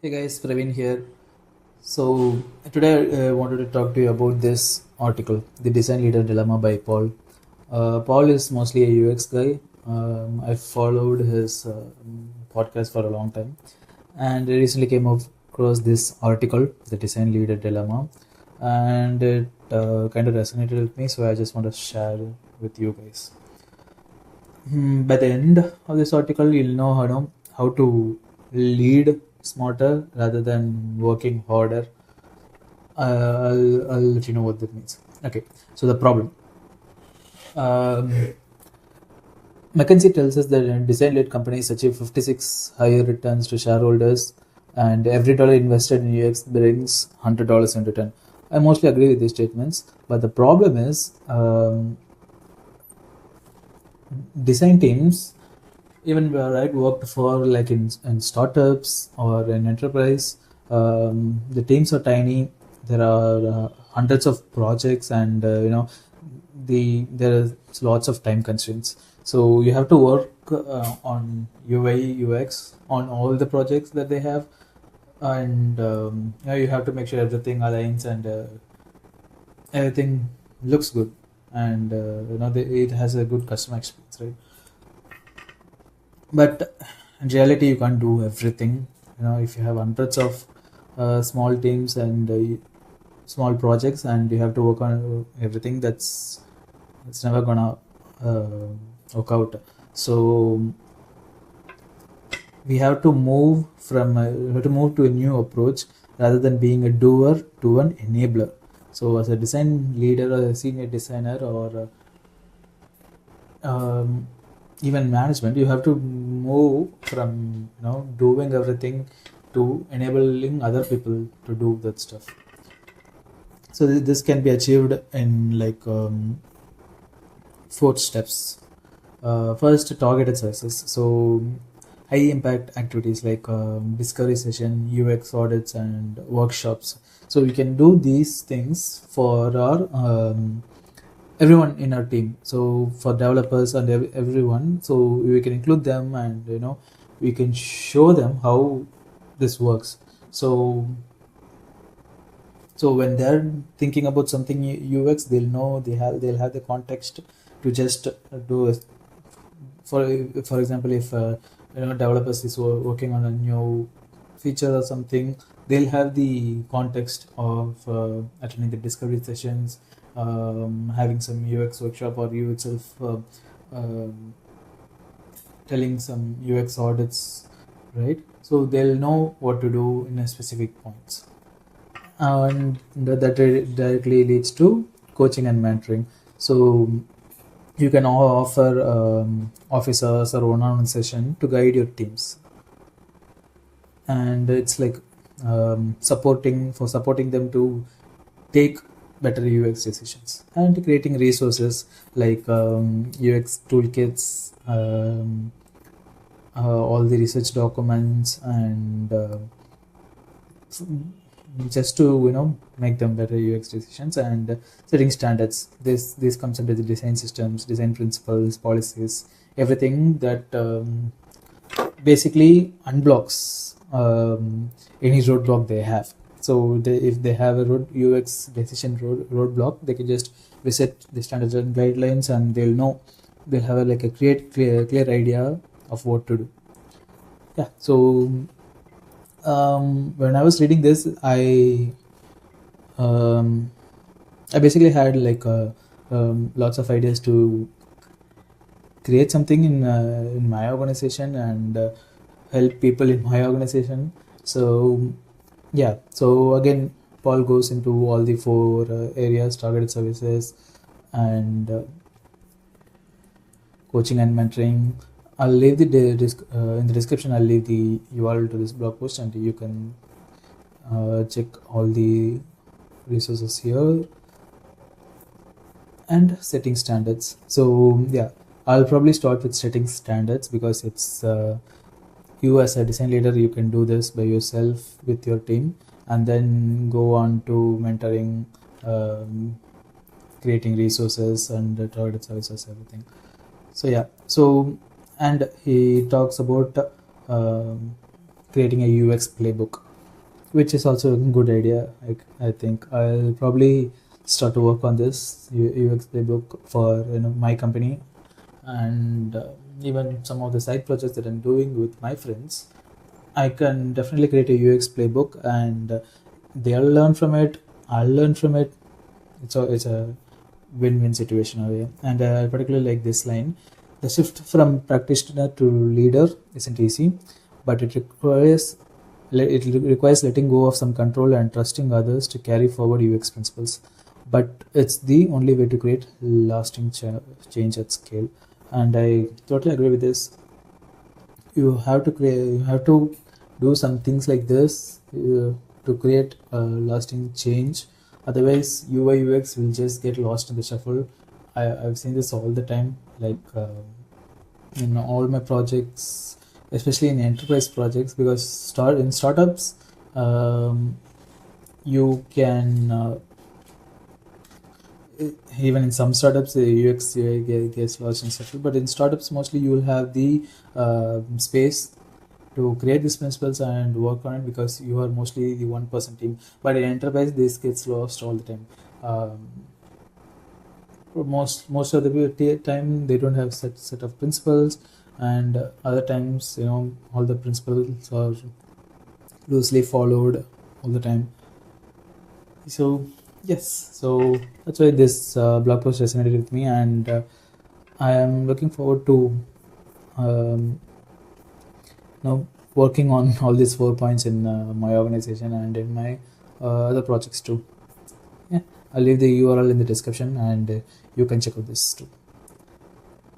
Hey guys, Praveen here. So today I wanted to talk to you about this article, The Design Leader Dilemma by Paul. Paul is mostly a UX guy. I followed his podcast for a long time, and I recently came across this article, The Design Leader Dilemma, and it kind of resonated with me. So I just want to share with you guys. By the end of this article, you'll know how to lead smarter rather than working harder. I'll let you know what that means. Okay, so the problem. Um, McKinsey tells us that design-led companies achieve 56 higher returns to shareholders, and every dollar invested in UX brings $100 in return. I mostly agree with these statements, but the problem is design teams even where I worked for like in startups or in enterprise, the teams are tiny. There are hundreds of projects, and there is lots of time constraints. So you have to work on UI UX on all the projects that they have, and you have to make sure everything aligns and everything looks good, and it has a good customer experience, right? But in reality you can't do everything. If you have hundreds of small teams and small projects and you have to work on everything, it's never gonna uh, work out. So we have to move to a new approach rather than being a doer to an enabler. So as a design leader or a senior designer or even management, you have to move from doing everything to enabling other people to do that stuff. So this can be achieved in like four steps. First, targeted services. So high impact activities like discovery session, UX audits, and workshops. So we can do these things for our everyone in our team. So for developers and everyone, so we can include them, and we can show them how this works. So when they're thinking about something UX, they'll have the context to just do it. For example, if developers is working on a new feature or something, they'll have the context of attending the discovery sessions, having some UX workshop, or you itself um, telling some UX audits, right? So they'll know what to do in a specific points, and that directly leads to coaching and mentoring. So you can all offer officers or one-on-one session to guide your teams, and it's like supporting them to take better UX decisions, and creating resources like UX toolkits, all the research documents, and just to make them better UX decisions, and setting standards. This comes under the design systems, design principles, policies, everything that basically unblocks any roadblock they have. So if they have a UX decision roadblock, they can just visit the standards and guidelines, and they'll have like a clear idea of what to do. Yeah. So when I was reading this, um, I basically had like lots of ideas to create something in my organization, and help people in my organization. So yeah. So again, Paul goes into all the four areas: targeted services, and coaching and mentoring. I'll leave in the description. I'll leave the URL to this blog post, and you can check all the resources here. And setting standards. So yeah, I'll probably start with setting standards, because it's you as a design leader, you can do this by yourself with your team, and then go on to mentoring, creating resources, and targeted services, everything. So yeah. So, and he talks about creating a UX playbook. which is also a good idea. I think I'll probably start to work on this UX playbook for my company, and even some of the side projects that I'm doing with my friends. I can definitely create a UX playbook, and they'll learn from it. I'll learn from it. It's a win-win situation away. And I particularly like this line: the shift from practitioner to leader isn't easy, but it requires letting go of some control and trusting others to carry forward UX principles. But it's the only way to create lasting change at scale. And I totally agree with this. You have to do some things like this to create a lasting change. Otherwise, UI UX will just get lost in the shuffle. I've seen this all the time, like in all my projects, especially in enterprise projects, because in startups, um, you can even in some startups the UX UI gets lost in shuffle, but in startups mostly you will have the space to create these principles and work on it, because you are mostly the one person team. But in enterprise this gets lost all the time. um, most of the time they don't have set of principles, and other times all the principles are loosely followed all the time. So yes, so that's why this blog post resonated with me, and I am looking forward to um, working on all these 4 points in my organization and in my other projects too. Yeah, I'll leave the URL in the description, and you can check out this too.